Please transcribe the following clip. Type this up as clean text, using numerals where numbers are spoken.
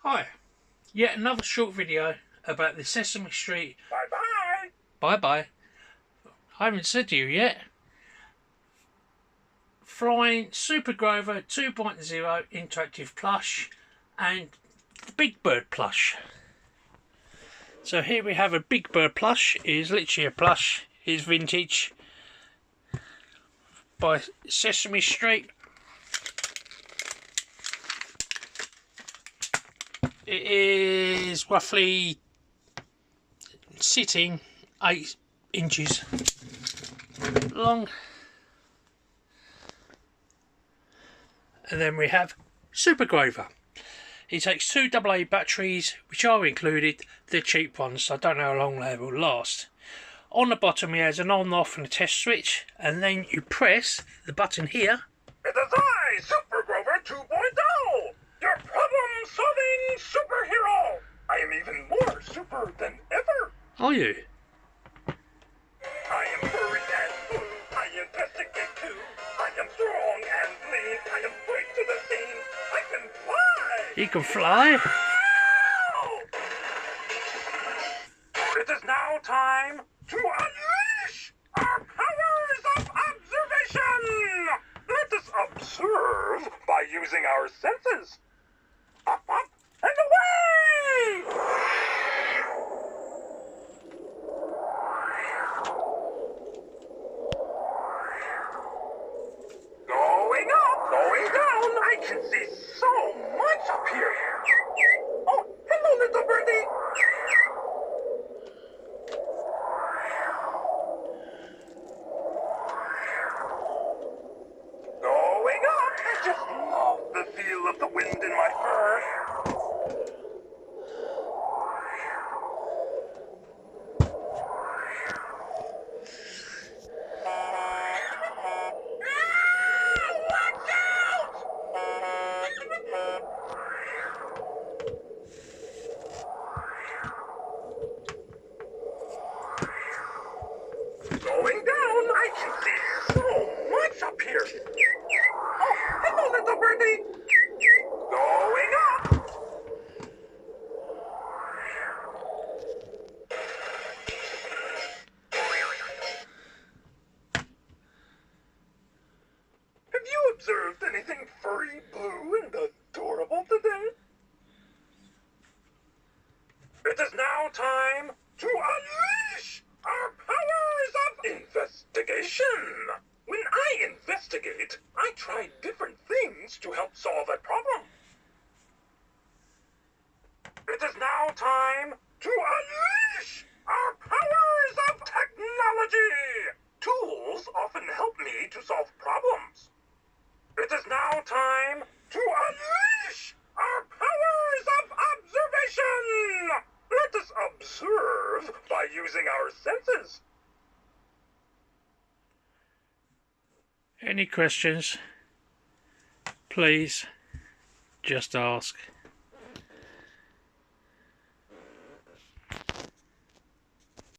Hi, yet another short video about the Sesame Street. Bye bye. Bye bye. I haven't said to you yet. Flying Super Grover 2.0 interactive plush and the Big Bird plush. So here we have a Big Bird plush. It is literally a plush. It's vintage by Sesame Street. It is roughly sitting 8 inches long. And then we have Super Grover. He takes 2 AA batteries, which are included. They're cheap ones, so I don't know how long they will last. On the bottom he has an on-off and a test switch, and then you press the button here. It is I, Super Grover 2.0, your problem-solving superhero. I am even more super than ever. Are you? I am furry and blue. I investigate too. I am strong and lean. I am quick to the scene. I can fly. He can fly? Ow! It is now time to unleash our powers of observation. Let us observe by using our senses. Up, up, and away! Going up, going down. I can see so much up here. Oh, hello, little birdie. Going up. I just love the feel of the wind in my fur. Watch out! Going down, I can see so much up here. Oh, hello, little birdie. Going up. Have you observed anything furry, blue, and adorable today? It is now time to unleash our powers of investigation. When I investigate, I try different things to help solve a problem. It is now time to unleash our powers of technology. Tools often help me to solve problems. It is now time to unleash our powers of observation. Let us observe by using our senses. Any questions? Please just ask.